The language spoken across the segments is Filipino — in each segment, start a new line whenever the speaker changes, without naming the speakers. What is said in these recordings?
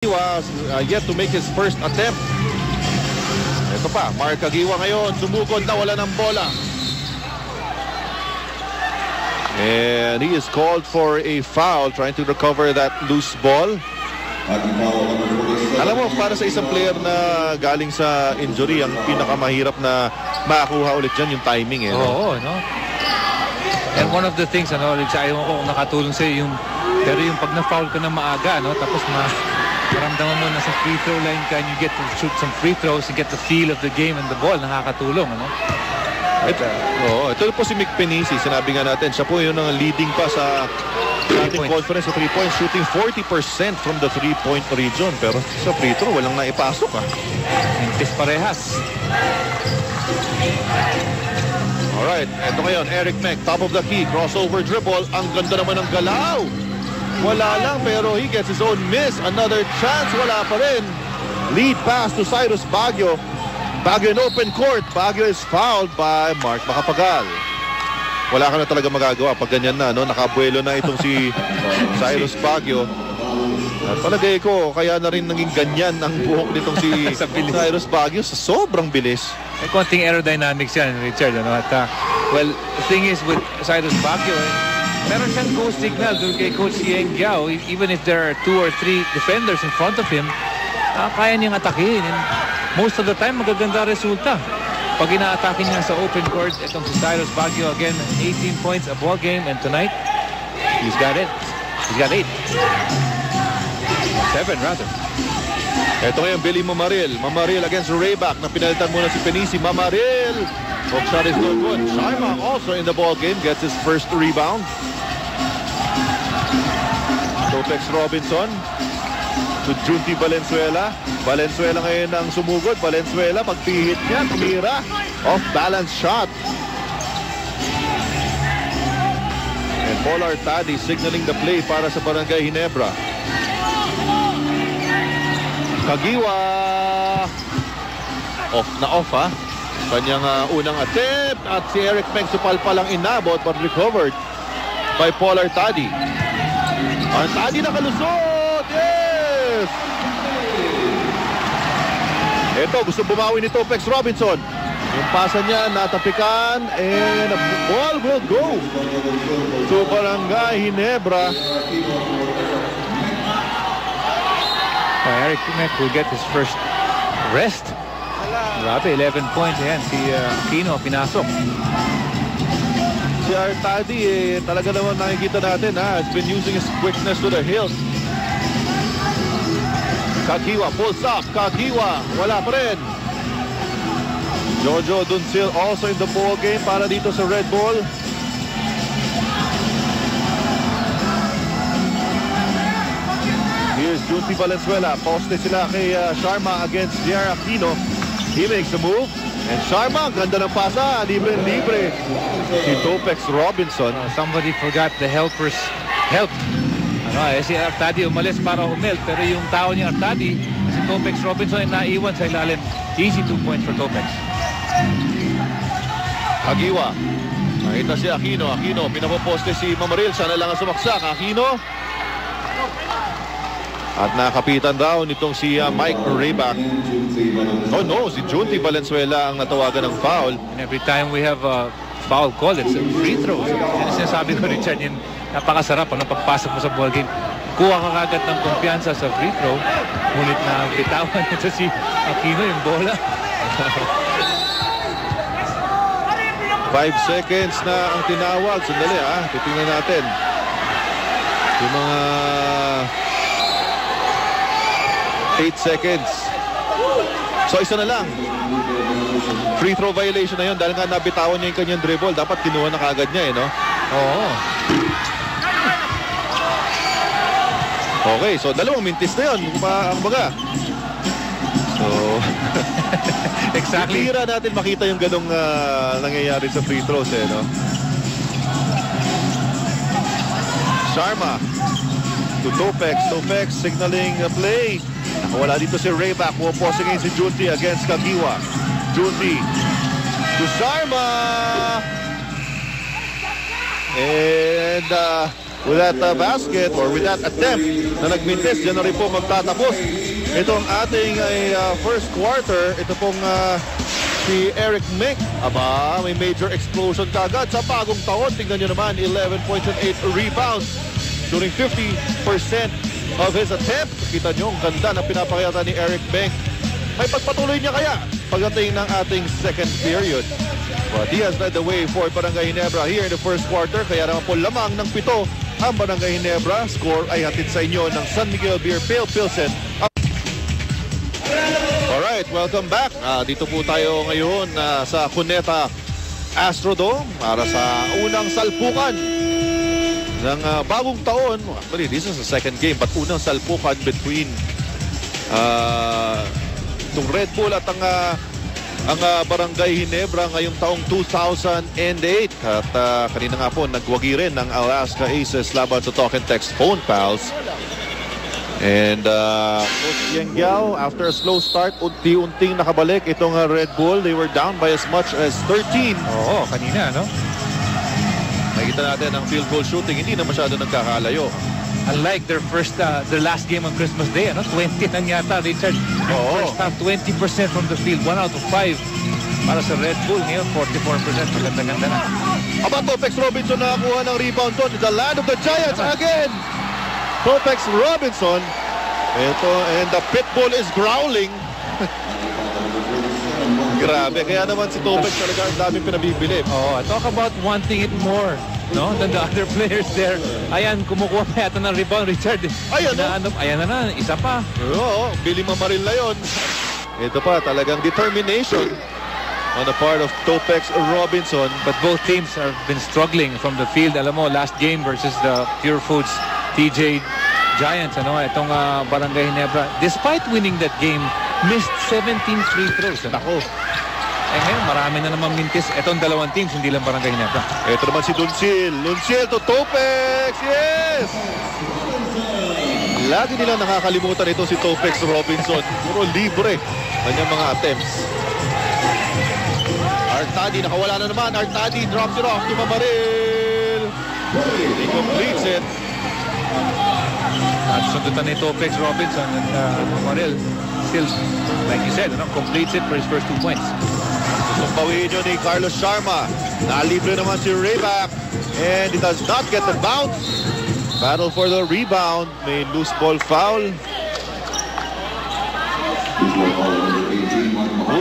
Was yet to make his first attempt. Ito pa, Mark Kagiwa ngayon, sumugod na, wala ng bola. And he is called for a foul, trying to recover that loose ball. Alam mo, para sa isang player na galing sa injury, ang pinakamahirap na makakuha ulit dyan yung timing.
Oo, no? And one of the things, Rich, ayaw ko kung nakatulong sa'yo, pero yung pag na-foul ka na maaga, tapos maramdaman mo na sa free throw line ka and you get to shoot some free throws, you get the feel of the game and the ball, nakakatulong,
Ito po si Mick Penisi, sinabi nga natin, siya po yun ang leading pa sa ating conference sa 3 points, shooting 40% from the 3-point region, pero sa free throw, walang naipasok.
Mintis parehas.
Alright, ito ngayon, Eric Meck, top of the key, crossover dribble, ang ganda naman ng galaw. Wala lang, pero he gets his own miss. Another chance, wala pa rin. Lead pass to Cyrus Baguio. Baguio in open court. Baguio is fouled by Mark Macapagal. Wala ka na talaga magagawa pag ganyan na, nakabuelo na itong si Cyrus Baguio. At palagay ko, kaya na rin naging ganyan ang buhok nitong si Cyrus Baguio sa sobrang bilis.
May konting aerodynamics yan, Richard. Well, the thing is with Cyrus Baguio, meron siyang go signal doon kay Coach Yeng Giao. Even if there are 2 or 3 defenders in front of him, kaya niyang atakin. And most of the time, magaganda resulta. Pag ina-atake niya sa open court, itong si Cyrus Baguio, again, 18 points a ball game. And tonight, he's got it. He's got 8. 7 rather.
Ito ngayon, Billy Mamaril. Mamaril against Rayback na pinalitan muna si Penisi. Mamaril! Hook shot is no good. Sharma also in the ball game, gets his first rebound. Topex Robinson to Junti Valenzuela. Valenzuela ngayon ang sumugod. Valenzuela, pagpihit niya, tumira. Off-balance shot. And Paul Artadi signaling the play para sa Barangay Ginebra. Kagiwa. Off na off, Kanyang unang attempt at si Eric Meck supalpalang inabot but recovered by Paul Artadi. Artadi nakalusot! Yes! Ito, gusto bumawi ni Topex Robinson. Yung pasa niya, natapikan, and the ball will go to Barangay Ginebra.
Eric Meck will get his first rest. Grabe, 11 points. Ayan, si Aquino pinasok.
Si Artadi, talaga naman nakikita natin, has been using his quickness to the hilt. Kagiwa, pulls up. Kagiwa, wala pa rin. Jojo Duncil also in the ball game para dito sa Red Bull. Here's Junti Valenzuela. Poste sila kay Sharma against J.R. Aquino. He makes a move. And Sharma, ganda ng pasa. Libre-libre. Si Topex Robinson.
Somebody forgot the helper's help. Si Artadi umalis para humel. Pero yung tao ni Artadi, si Topex Robinson, ay naiwan sa ilalim. Easy 2 points for Topex.
Kagiwa. Nakita si Aquino. Aquino, pinapoposte si Mamaril. Sana lang ang sumaksak. Aquino. At nakapitan daw nitong si Mike Rayback. Oh no, si Junti Valenzuela ang natawagan ng foul.
And every time we have a foul call, it's a free throw. Yan ang sinasabi ko, Richard, yung napakasarap pagpasok mo sa ball game. Kuha ka kagad ng kumpiyansa sa free throw. Ngunit na bitawan nito si Aquino yung bola.
5 seconds na ang tinawag. Sandali titingnan natin. Yung mga 8 seconds. So isa na lang. Free throw violation na yun dahil nga nabitawan niya yung kanyang dribble. Dapat kinuha na kagad niya
Oo.
Okay, so 2 minutes na yun. Kumbaga. So
exactly.
Bihira natin makita yung ganong nangyayari sa free throws Sharma to Topex. Topex signaling a play. Nakawala dito si Rayback. Pumapose ngayon si Junti against Kagiwa. Junti to Sharma. And with that basket or with that attempt na nagmintis. Diyan na rin po magtatapos itong ating first quarter. Ito pong si Eric Mick. Aba, may major explosion kagad sa bagong taon. Tingnan nyo naman, 11 points and 8 rebounds during 50% of his attempt. Kita nyo, ang ganda na pinapakita ni Eric Mick. May pagpatuloy niya kaya pagdating ng ating second period. But he has led the way for Barangay Ginebra here in the first quarter. Kaya naman po lamang ng 7 ang Barangay Ginebra. Score ay hatid sa inyo ng San Miguel Beer Pale Pilsen. Alright, welcome back. Dito po tayo ngayon sa Cuneta Astrodome para sa unang salpukan ng bagong taon. Actually, this is the second game, but unang salpukan between itong Red Bull at ang Barangay Ginebra ngayong taong 2008. At kanina nga po nagwagi rin ng Alaska Aces laban sa Talk and Text Phone Pals. And Coach Yengyao, after a slow start, unti-unting nakabalik itong Red Bull. They were down by as much as 13.
Oo, kanina, no?
Nakita natin ang field goal shooting, hindi na masyado nagkakalayo.
Unlike their last game on Christmas Day, ano? 20 lang yata, Richard.
Oo.
First half, 20% from the field, 1 out of 5 para sa Red Bull. Ngayon, 44%. Maganda-ganda na.
Aba, Topex Robinson nakakuha ng rebound doon. The land of the Giants again. Topex Robinson. Ito, and the pitbull is growling. Grabe, kaya naman si Topex talaga ang daming pinabibili.
Oh, talk about wanting it more, no, than the other players there. Ayan, kumukuha pa yata ng rebound, Richard.
Ayan,
ayan na, isa pa.
Oo, Billy Mamaril na yun. Ito pa, talagang determination on the part of Topex Robinson.
But both teams have been struggling from the field. Alam mo, last game versus the Pure Foods TJ Giants, ano, itong Barangay Ginebra, despite winning that game, missed 17 free throws.
Ako.
Ngayon, marami na naman mintis. Itong dalawang teams, hindi lang Barangay Ginebra.
Ito naman si Duncil. Duncil to Topex. Yes! Lagi nila nakakalimutan ito si Topex Robinson. Puro libre kanyang mga attempts. Artadi, nakawala na naman. Artadi drops it off to Mamaril. He completes it.
At sundutan ni Topex Robinson and Mamaril still, like you said, completes it for his first 2 points.
Sumpawiin nyo ni Carlos Sharma. Nalibre naman si Rayback. And he does not get the bounce. Battle for the rebound. May loose ball foul.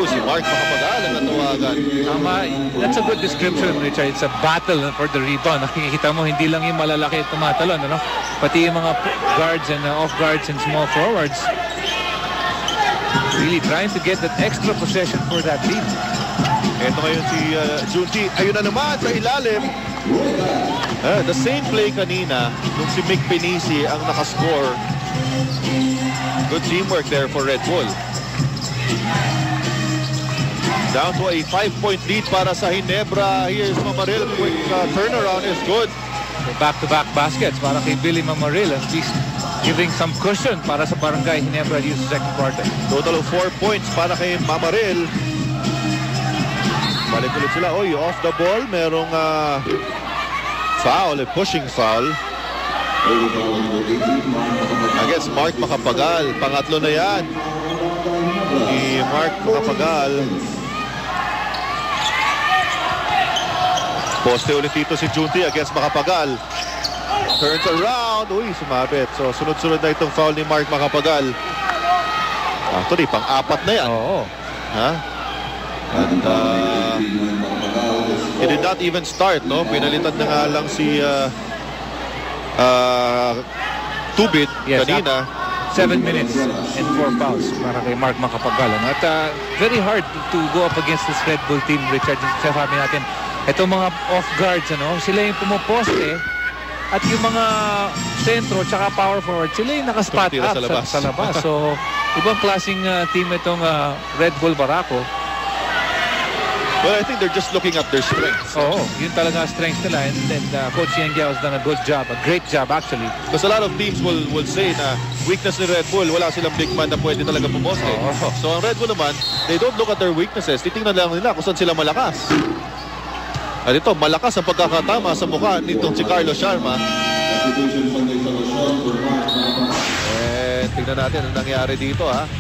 Si Mark Makapagal ang natawagan.
Tama, that's a good description, Richard. It's a battle for the rebound. Nakikita mo, hindi lang yung malalaki tumatalon, ano? Pati yung mga guards and off guards and small forwards really trying to get that extra possession for that lead.
Ito ngayon si Junji. Ayun na naman sa ilalim. The same play kanina nung si Mick Penisi ang nakascore. Good teamwork there for Red Bull. Down to a 5-point lead para sa Ginebra. Here's Mamaril. Quick turnaround is good.
Back-to-back baskets para kay Billy Mamaril. At least giving some cushion para sa Barangay Ginebra dito sa second quarter.
Total of 4 points para kay Mamaril. Balik ulit sila. Oy, off the ball. Merong foul, a pushing foul. Against Mark Makapagal. Pangatlo na yan. Ni Mark Makapagal. Poste ulit dito si Junti against Makapagal. Turns around. Uy, sumabit. So, sunod-sunod na itong foul ni Mark Makapagal. Actually, pang-apat na yan.
Oo.
Ha? And he did not even start, no? Pinalitan na nga lang si Tubit kanina.
7 minutes and 4 fouls para kay Mark Makapagal. At very hard to go up against this Red Bull team, Richard. Sabi natin, itong mga off guards, ano, sila yung pumoposte at yung mga sentro tsaka power forward, sila yung nakaspot up sa labas. So, ibang klaseng team itong Red Bull Barako.
Well, I think they're just looking at their strengths.
Oo, yun talaga strengths nila. And then Coach Yengyao has done a good job, a great job actually.
Because a lot of teams will say na weakness ni Red Bull, wala silang big man na pwede talaga pumoste. So ang Red Bull naman, they don't look at their weaknesses. Titingnan lang nila kung saan sila malakas. At ito, malakas ang pagkakatama sa mukha nitong si Carlos Sharma. Tingnan natin ang nangyari dito ha.